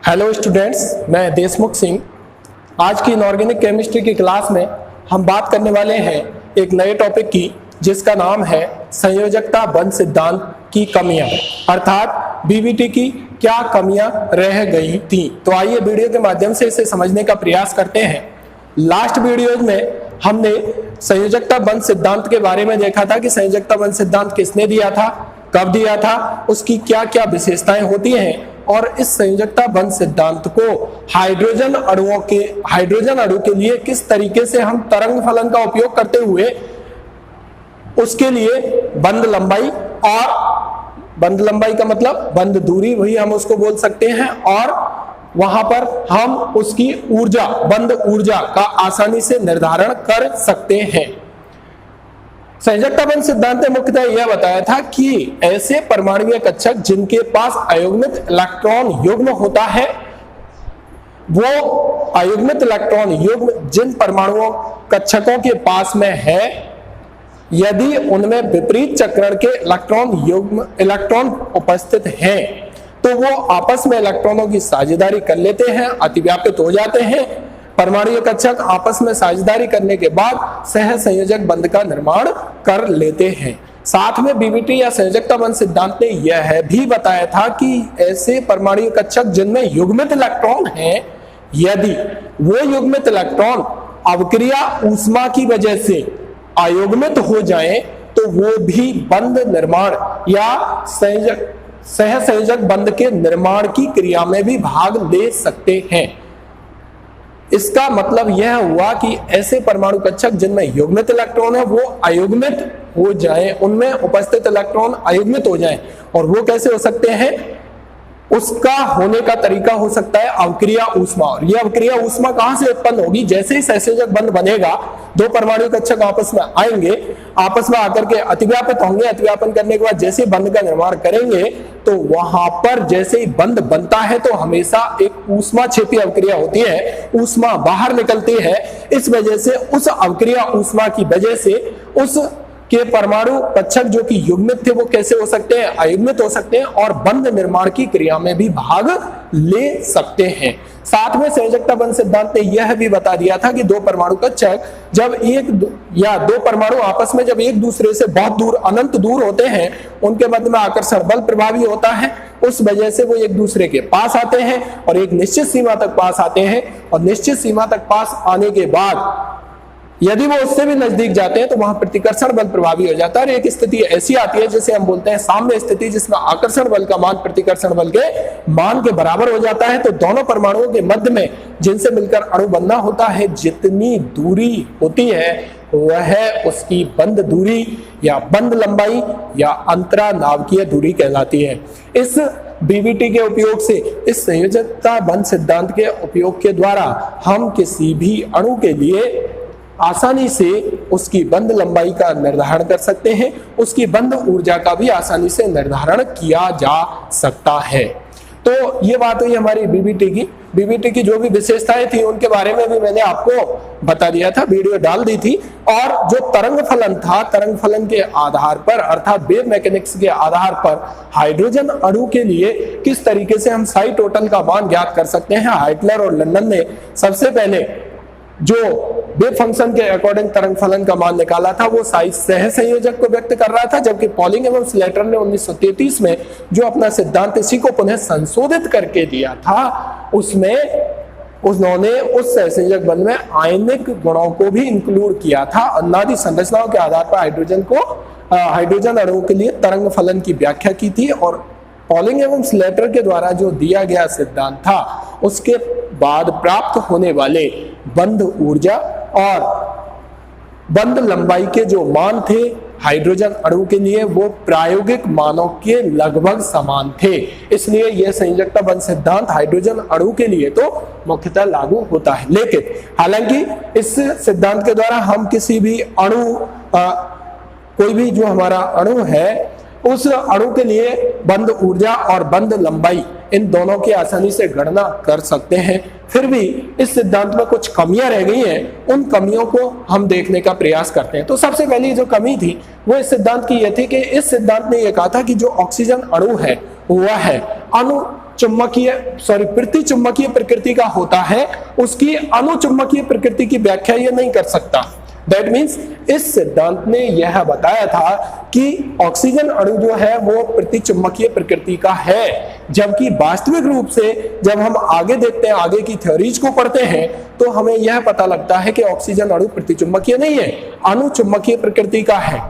Hello students, मैं देशमुख सिंह। आज की इनऑर्गेनिक केमिस्ट्री की क्लास में हम बात करने वाले हैं एक नए टॉपिक की, जिसका नाम है संयोजकता बंध सिद्धांत की कमियां, अर्थात बीबीटी की क्या कमियां रह गई थी। तो आइए वीडियो के माध्यम से इसे समझने का प्रयास करते हैं। लास्ट वीडियो में हमने संयोजकता बंध सिद्धांत के बारे में देखा था कि संयोजकता बंध सिद्धांत किसने दिया था, कब दिया था, उसकी क्या क्या विशेषताएं होती हैं, और इस संयोजकता बंध सिद्धांत को हाइड्रोजन अणु के लिए किस तरीके से हम तरंग फलन का उपयोग करते हुए उसके लिए बंध लंबाई, और बंध लंबाई का मतलब बंध दूरी, वही हम उसको बोल सकते हैं, और वहां पर हम उसकी ऊर्जा, बंध ऊर्जा का आसानी से निर्धारण कर सकते हैं। संयोजकता बंध सिद्धांत ने मुख्यतः यह बताया था कि ऐसे परमाणुीय कक्षक जिनके पास अयुग्मित इलेक्ट्रॉन युग्म होता है, वो अयुग्मित इलेक्ट्रॉन युग्म जिन परमाणुओं कक्षकों के पास में है, यदि उनमें विपरीत चक्रण के इलेक्ट्रॉन उपस्थित हैं, तो वो आपस में इलेक्ट्रॉनों की साझेदारी कर लेते हैं, अतिव्यापित हो जाते हैं। परमाणुीय कक्षक आपस में साझेदारी करने के बाद सह संयोजक बंध का निर्माण कर लेते हैं। साथ में बीबीटी या संयोजकता बंध सिद्धांत ने यह भी बताया था कि ऐसे परमाणुीय कक्षक जिनमें युग्मित इलेक्ट्रॉन हैं, यदि वो युग्मित इलेक्ट्रॉन अवक्रिया ऊष्मा की वजह से अयुग्मित हो जाएं, तो वो भी बंध निर्माण या सह संयोजक बंध के निर्माण की क्रिया में भी भाग ले सकते हैं। इसका मतलब यह हुआ कि ऐसे परमाणु कक्षक जिनमें युग्मित इलेक्ट्रॉन है वो अयुग्मित हो जाएं, उनमें उपस्थित इलेक्ट्रॉन अयुग्मित हो जाएं। और वो कैसे हो सकते हैं? उसका होने का तरीका हो सकता है अवक्रिया ऊष्मा। और यह अवक्रिया ऊष्मा कहां से उत्पन्न होगी? जैसे ही सहसंयोजक बंध बनेगा, दो परमाणु कक्षक आपस में आएंगे, आपस में आकर के अतिव्यापित होंगे, अतिव्यापन करने के बाद जैसे ही बंध का निर्माण करेंगे, तो वहां पर जैसे ही बंध बनता है तो हमेशा एक ऊष्मा क्षेपी अवक्रिया होती है, ऊष्मा बाहर निकलती है। इस वजह से उस अवक्रिया ऊष्मा की वजह से उस के परमाणु कक्षक जो कि युग्मित थे वो कैसे हो सकते हैं? अयुग्मित हो सकते हैं, और बंध निर्माण की क्रिया में भी भाग ले सकते हैं। साथ में संयोजकता बंध सिद्धांत ने यह भी बता दिया था कि दो परमाणु कक्षक जब दो परमाणु आपस में जब एक दूसरे से बहुत दूर, अनंत दूर होते हैं, उनके मध्य में आकर्षण बल प्रभावी होता है, उस वजह से वो एक दूसरे के पास आते हैं और एक निश्चित सीमा तक पास आते हैं। और निश्चित सीमा तक पास आने के बाद यदि वो उससे भी नजदीक जाते हैं तो वहां प्रतिकर्षण बल प्रभावी हो जाता है। और एक स्थिति ऐसी आती है जिसे हम बोलते हैं साम्य स्थिति, जिसमें आकर्षण बल का मान प्रतिकर्षण बल के मान के बराबर हो जाता है। तो दोनों परमाणुओं के मध्य में जिनसे मिलकर अणु बनना होता है, जितनी दूरी होती है वह उसकी बंध दूरी या बंध लंबाई या अंतरानाभिकीय दूरी कहलाती है। इस बीबीटी के उपयोग से, इस संयोजकता बंध सिद्धांत के उपयोग के द्वारा हम किसी भी अणु के लिए आसानी से उसकी बंध लंबाई का निर्धारण कर सकते हैं, उसकी बंध ऊर्जा का भी आसानी से निर्धारण किया जा सकता है। तो ये बात हुई हमारी बीबीटी की जो भी विशेषताएं थी उनके बारे में भी मैंने आपको बता दिया था, वीडियो डाल दी थी। और जो तरंग फलन था, तरंग फलन के आधार पर, अर्थात वेव मैकेनिक्स के आधार पर हाइड्रोजन अणु के लिए किस तरीके से हम साई टोटल का मान ज्ञात कर सकते हैं, हाइटलर और लंदन ने सबसे पहले जो वेव फंक्शन के अकॉर्डिंग तरंग फलन का मान निकाला था, वो साई सह संयोजक को व्यक्त कर रहा था। जबकि पॉलिंग एवं स्लेटर ने 1933 में जो अपना सिद्धांत इसी को पुनः संशोधित करके दिया था, उसमें उन्होंने उस सह संयोजक बंध में आयनिक गुणों को भी इंक्लूड किया था। अनादि संरचनाओं के आधार पर हाइड्रोजन अणुओं के लिए तरंग फलन की व्याख्या की थी। और पॉलिंग एवं स्लेटर के द्वारा जो दिया गया सिद्धांत था, उसके बाद प्राप्त होने वाले बंध ऊर्जा और बंध लंबाई के जो मान थे हाइड्रोजन अणु के लिए, वो प्रायोगिक मानों के लगभग समान थे। इसलिए यह संयोजकता बंध सिद्धांत हाइड्रोजन अणु के लिए तो मुख्यतः लागू होता है। लेकिन हालांकि इस सिद्धांत के द्वारा हम किसी भी कोई भी जो हमारा अणु है, उस अणु के लिए बंध ऊर्जा और बंध लंबाई, इन दोनों की आसानी से गणना कर सकते हैं। फिर भी इस सिद्धांत में कुछ कमियां रह गई हैं, उन कमियों को हम देखने का प्रयास करते हैं। तो सबसे पहली जो कमी थी वो इस सिद्धांत की यह थी कि इस सिद्धांत ने यह कहा था कि जो ऑक्सीजन अणु है वह है प्रति चुंबकीय प्रकृति का होता है, उसकी अनुचुंबकीय प्रकृति की व्याख्या ये नहीं कर सकता। दैट मीन्स इस सिद्धांत ने यह बताया था कि ऑक्सीजन अणु जो है वो प्रति चुंबकीय प्रकृति का है, जबकि वास्तविक रूप से जब हम आगे देखते हैं, आगे की थ्योरीज को पढ़ते हैं, तो हमें यह पता लगता है कि ऑक्सीजन अणु प्रति चुंबकीय नहीं है, अनुचुंबकीय प्रकृति का है।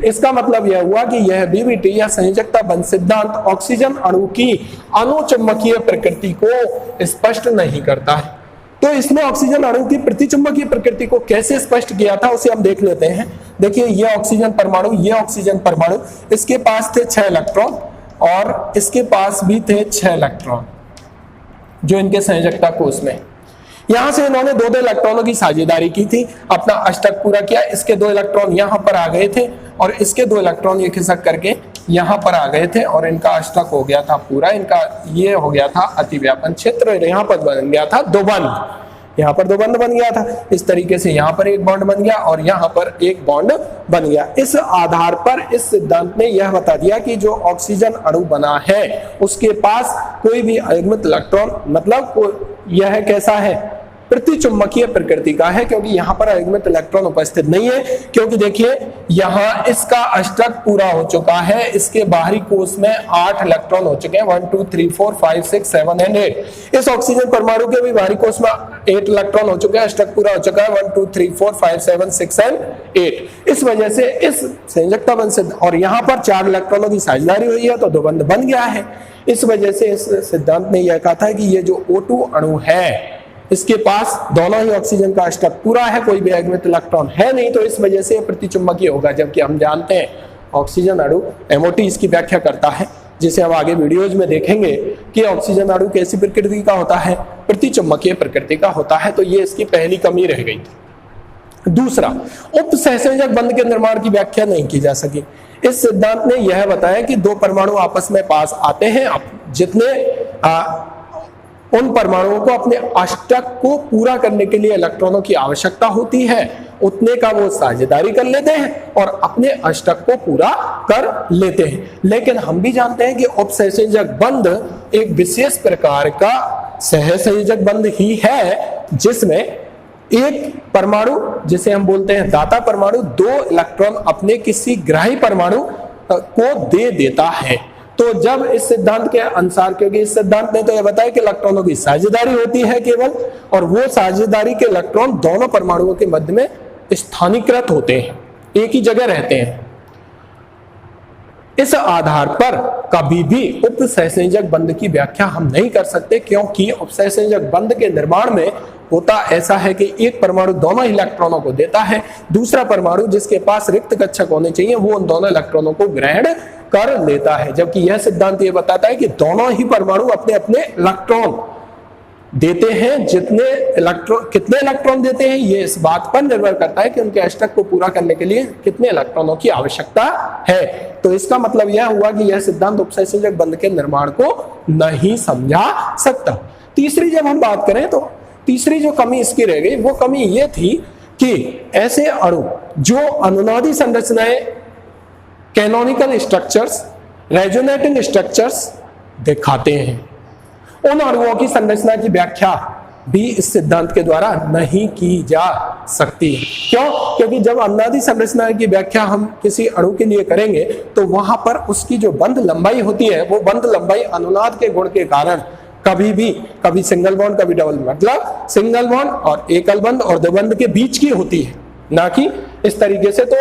इसका मतलब यह हुआ कि यह बीबीटी या संयोजकता बंध सिद्धांत ऑक्सीजन अणु की अनुचुंबकीय प्रकृति को स्पष्ट नहीं करता है। तो इसने ऑक्सीजन अणु की प्रतिचुंबकीय प्रकृति को कैसे स्पष्ट किया था उसे हम देख लेते हैं। देखिए ये ऑक्सीजन परमाणु, ये ऑक्सीजन परमाणु, इसके पास थे 6 इलेक्ट्रॉन और इसके पास भी थे 6 इलेक्ट्रॉन जो इनके संयोजकता कोष में। यहां से इन्होंने 2-2 इलेक्ट्रॉनों की साझेदारी की थी, अपना अष्टक पूरा किया। इसके 2 इलेक्ट्रॉन यहां पर आ गए थे और इसके 2 इलेक्ट्रॉन ये खिसक करके यहां पर आ गए थे और इनका अष्टक हो गया था पूरा, इनका ये हो गया था अतिव्यापन क्षेत्र। यहाँ पर बन गया था 2 बंध, यहाँ पर 2 बंध बन गया था। इस तरीके से यहाँ पर एक बॉन्ड बन गया और यहाँ पर एक बॉन्ड बन गया। इस आधार पर इस सिद्धांत ने यह बता दिया कि जो ऑक्सीजन अणु बना है उसके पास कोई भी अयुग्मित इलेक्ट्रॉन, मतलब यह कैसा है, प्रतिचुंबकीय प्रकृति का है, क्योंकि यहाँ पर अयुग्मित इलेक्ट्रॉन उपस्थित नहीं है। क्योंकि देखिए यहाँ इसका अष्टक पूरा हो चुका है, इसके बाहरी कोष में 8 इलेक्ट्रॉन हो चुके हैं, 1 2 3 4 5 6 7 एंड 8। इस ऑक्सीजन परमाणु के भी बाहरी कोष में 8 इलेक्ट्रॉन हो चुके हैं, अष्टक पूरा हो चुका है, 1 2 3 4 5 7 6 एंड 8। इस वजह से इस संयोजकता बंध से, और यहाँ पर 4 इलेक्ट्रॉनों की साझेदारी हुई है तो 2 बंध बन गया है। इस वजह से इस सिद्धांत ने यह कहा था कि ये जो O2 अणु है इसके पास दोनों ही ऑक्सीजन का अष्टक पूरा है, कोई भी अयुग्मित इलेक्ट्रॉन है नहीं, तो इस वजह से प्रतिचुंबकीय होगा। जबकि हम जानते हैं ऑक्सीजन अणु MOT इसकी व्याख्या करता है, जिसे हम आगे वीडियोज में देखेंगे कि ऑक्सीजन अणु कैसी प्रकृति का होता है, प्रतिचुंबकीय प्रकृति का होता है। तो ये इसकी पहली कमी रह गई थी। दूसरा, उप सहसंयोजक बंध के निर्माण की व्याख्या नहीं की जा सकी। इस सिद्धांत ने यह बताया कि 2 परमाणु आपस में पास आते हैं, जितने उन परमाणुओं को अपने अष्टक को पूरा करने के लिए इलेक्ट्रॉनों की आवश्यकता होती है, उतने का वो साझेदारी कर लेते हैं और अपने अष्टक को पूरा कर लेते हैं। लेकिन हम भी जानते हैं कि उपसहसंयोजक बंध एक विशेष प्रकार का सहसंयोजक बंध ही है, जिसमें एक परमाणु, जिसे हम बोलते हैं दाता परमाणु, 2 इलेक्ट्रॉन अपने किसी ग्राही परमाणु को दे देता है। तो जब इस सिद्धांत के अनुसार, क्योंकि इस सिद्धांत ने तो यह बताया कि इलेक्ट्रॉनों की साझेदारी होती है केवल, और वो साझेदारी के इलेक्ट्रॉन दोनों परमाणुओं के मध्य में स्थानीकृत होते हैं, एक ही जगह रहते हैं। इस आधार पर कभी भी उपसहसंयोजक बंध की व्याख्या हम नहीं कर सकते, क्योंकि उपसहसंयोजक बंध के निर्माण में होता ऐसा है कि एक परमाणु दोनों इलेक्ट्रॉनों को देता है, दूसरा परमाणु जिसके पास रिक्त कक्षक होने चाहिए वो उन दोनों इलेक्ट्रॉनों को ग्रहण कर लेता है। जबकि यह सिद्धांत ये बताता है कि दोनों ही परमाणु अपने अपने इलेक्ट्रॉन देते हैं। कितने इलेक्ट्रॉन देते हैं ये इस बात पर निर्भर करता है कि उनके अष्टक को पूरा करने के लिए कितने इलेक्ट्रॉनों की आवश्यकता है। तो इसका मतलब यह हुआ कि यह सिद्धांत उपसहसंयोजक बंध के निर्माण को नहीं समझा सकता। तीसरी जब हम बात करें तो तीसरी जो कमी इसकी रह गई वो कमी ये थी कि ऐसे अणु जो अनुनादी संरचनाएं, कैनोनिकल स्ट्रक्चर्स, रेजोनेटिंग स्ट्रक्चर्स दिखाते हैं, उन अणुओं की संरचना की व्याख्या भी इस सिद्धांत के द्वारा नहीं की जा सकती। क्यों? क्योंकि जब अनुनादी संरचना की व्याख्या हम किसी अणु के लिए करेंगे तो वहां पर उसकी जो बंध लंबाई होती है वो बंध लंबाई अनुनाद के गुण के कारण कभी सिंगल बॉन्ड कभी डबल, मतलब सिंगल बॉन्ड और एकल बंध और द्विबंध के बीच की होती है, ना कि इस तरीके से। तो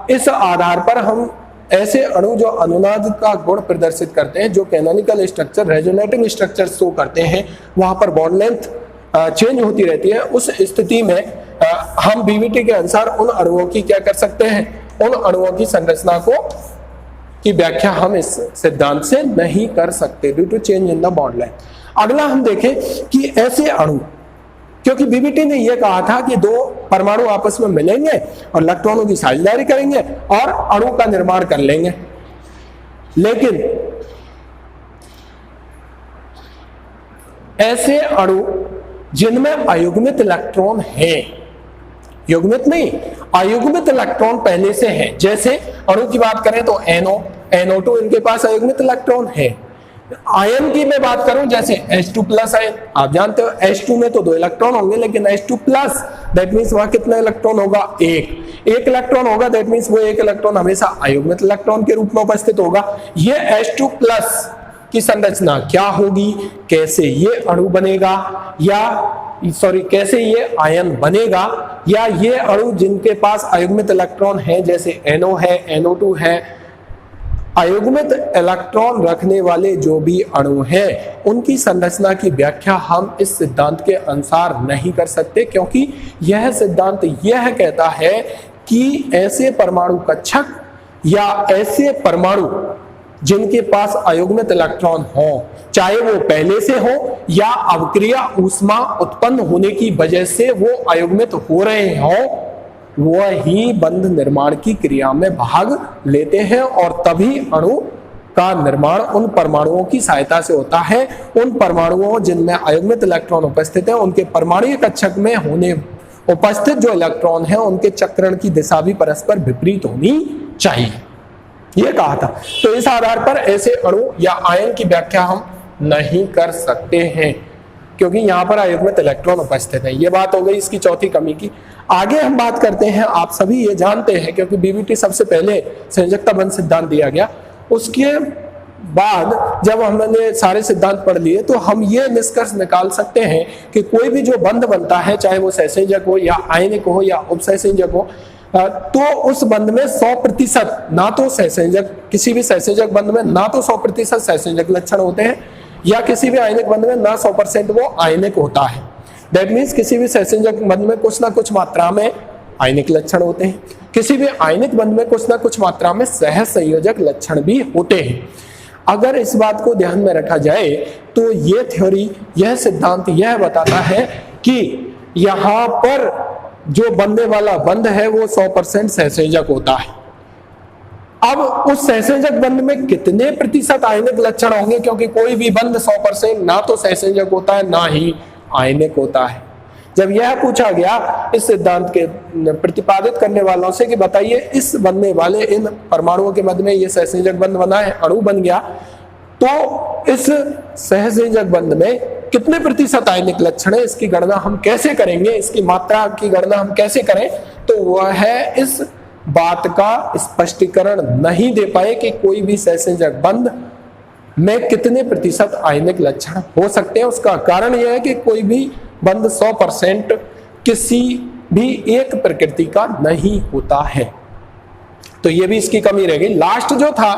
इस आधार पर हम ऐसे अणु जो अनुनाद का गुण प्रदर्शित करते हैं, जो canonical structure, resonating structure show करते हैं, वहां पर बॉन्ड लेंथ चेंज होती रहती है, उस स्थिति में हम बीवीटी के अनुसार उन अणुओं की क्या कर सकते हैं, उन अणुओं की संरचना की व्याख्या हम इस सिद्धांत से नहीं कर सकते due to change in the bond length. अगला हम देखें कि ऐसे अणु, क्योंकि बीबीटी ने यह कहा था कि 2 परमाणु आपस में मिलेंगे और इलेक्ट्रॉनों की साझेदारी करेंगे और अणु का निर्माण कर लेंगे, लेकिन ऐसे अणु जिनमें अयुग्मित इलेक्ट्रॉन है, युग्मित नहीं, अयुग्मित इलेक्ट्रॉन पहले से है, जैसे अणु की बात करें तो NO, NO2 इनके पास अयुग्मित इलेक्ट्रॉन है, आयन की मैं बात करूं, जैसे H2 प्लस आयन, आप जानते हो H2 में तो 2 इलेक्ट्रॉन होंगे, लेकिन H2 प्लस दैट मीन्स वहां कितना इलेक्ट्रॉन होगा, एक इलेक्ट्रॉन होगा, दैट मीन्स वो एक इलेक्ट्रॉन हमेशा अयुग्मित इलेक्ट्रॉन के रूप में उपस्थित होगा। ये H2 प्लस की संरचना क्या होगी, कैसे ये अणु बनेगा, या कैसे ये आयन बनेगा, या ये अणु जिनके पास अयुग्मित इलेक्ट्रॉन है, जैसे NO है, NO2 है, अयुग्मित इलेक्ट्रॉन रखने वाले जो भी अणु हैं, उनकी संरचना की व्याख्या हम इस सिद्धांत के अनुसार नहीं कर सकते, क्योंकि यह सिद्धांत यह कहता है कि ऐसे परमाणु कक्षक या ऐसे परमाणु जिनके पास अयुग्मित इलेक्ट्रॉन हो, चाहे वो पहले से हो या अवक्रिया ऊष्मा उत्पन्न होने की वजह से वो अयुग्मित हो रहे हो, वो ही बंध निर्माण की क्रिया में भाग लेते हैं, और तभी अणु का निर्माण उन परमाणुओं की सहायता से होता है। उन परमाणुओं जिनमें अयुग्मित इलेक्ट्रॉन उपस्थित है, उनके परमाणु कक्षक में होने उपस्थित जो इलेक्ट्रॉन है, उनके चक्रण की दिशा भी परस्पर विपरीत होनी चाहिए, ये कहा था। तो इस आधार पर ऐसे अणु या आयन की व्याख्या हम नहीं कर सकते हैं, क्योंकि यहाँ पर अयुग्मित इलेक्ट्रॉन उपस्थित है। ये बात हो गई इसकी चौथी कमी की। आगे हम बात करते हैं, आप सभी ये जानते हैं, क्योंकि बीबीटी सबसे पहले संयोजकता बंध सिद्धांत दिया गया, उसके बाद जब हमने सारे सिद्धांत पढ़ लिए तो हम ये निष्कर्ष निकाल सकते हैं कि कोई भी जो बंध बनता है, चाहे वो सहसंयोजक हो या आयनिक हो या उपसहसंयोजक हो, तो उस बंध में 100% ना तो सहसंयोजक, किसी भी सहसंयोजक बंध में ना तो 100% सहसंयोजक लक्षण होते हैं, या किसी भी आयनिक बंध में ना 100% वो आयनिक होता है। दैट मीन्स किसी भी सहसंयोजक बंध में कुछ ना कुछ मात्रा में आयनिक लक्षण होते हैं, किसी भी आयनिक बंध में कुछ ना कुछ मात्रा में सहसंयोजक लक्षण भी होते हैं। अगर इस बात को ध्यान में रखा जाए तो ये थ्योरी, यह सिद्धांत यह बताता है कि यहाँ पर जो बनने वाला बंध है वो 100% सहसंयोजक होता है। अब उस सहसंयोजक बंध में कितने प्रतिशत आयनिक लक्षण होंगे, क्योंकि कोई भी बंध 100% ना तो सहसंयोजक होता है ना ही आयनिक होता है। जब यह पूछा गया इस सिद्धांत के प्रतिपादित करने वालों से कि बताइए इस बनने वाले इन परमाणुओं के मध्य में ये सहसंयोजक बंध बना है, अणु बन गया, तो इस सहसंयोजक बंध में कितने प्रतिशत आयनिक लक्षण है, इसकी गणना हम कैसे करेंगे, इसकी मात्रा की गणना हम कैसे करें, तो वह है इस बात का स्पष्टीकरण नहीं दे पाए कि कोई भी सहसंयोजक बंध में कितने प्रतिशत आयनिक लक्षण हो सकते हैं। उसका कारण यह है कि कोई भी बंध 100% किसी भी एक प्रकृति का नहीं होता है, तो यह भी इसकी कमी रह गई। लास्ट जो था,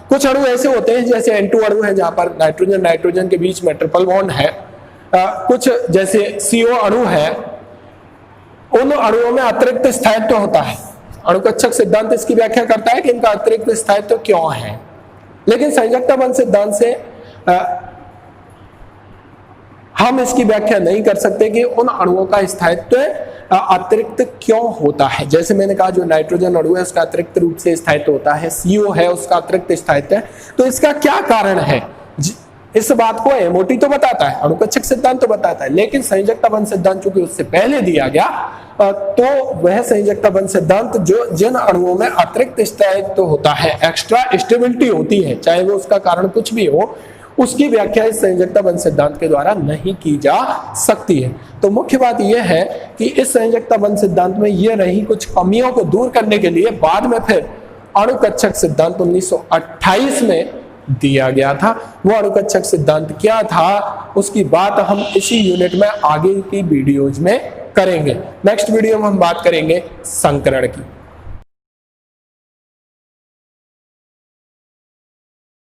कुछ अणु ऐसे होते हैं जैसे N2 अणु है जहां पर नाइट्रोजन नाइट्रोजन के बीच में ट्रिपल बॉन्ड है, कुछ जैसे CO अणु है, उन अणुओं में अतिरिक्त स्थायित्व होता है। अणुकक्षक सिद्धांत इसकी व्याख्या करता है कि इनका अतिरिक्त स्थायित्व क्यों है, लेकिन संयोजकता बंध सिद्धांत से हम इसकी व्याख्या नहीं कर सकते कि उन अणुओं का स्थायित्व अतिरिक्त क्यों होता है। जैसे मैंने कहा, जो नाइट्रोजन अणु है उसका अतिरिक्त रूप से स्थायित्व होता है, CO है उसका अतिरिक्त स्थायित्व है, तो इसका क्या कारण है, इस बात को MOT तो बताता है, अणुकक्षक सिद्धांत तो बताता है, लेकिन संयोजकता बंध सिद्धांत चूंकि उससे पहले दिया गया, तो वह संयोजकता बंध सिद्धांत जो जिन अणुओं में अतिरिक्त स्थायित्व होता है, एक्स्ट्रा स्टेबिलिटी होती है, चाहे वो उसका कारण कुछ भी हो, उसकी व्याख्या इस संयोजकता बंध सिद्धांत के द्वारा नहीं की जा सकती है। तो मुख्य बात यह है कि इस संयोजकता बंध सिद्धांत में यह रही कुछ कमियों को दूर करने के लिए बाद में फिर अणुकक्षक सिद्धांत 1928 में दिया गया था। वो अणुकक्षक सिद्धांत क्या था, उसकी बात हम इसी यूनिट में आगे की वीडियोज में करेंगे। नेक्स्ट वीडियो में हम बात करेंगे संकरण की।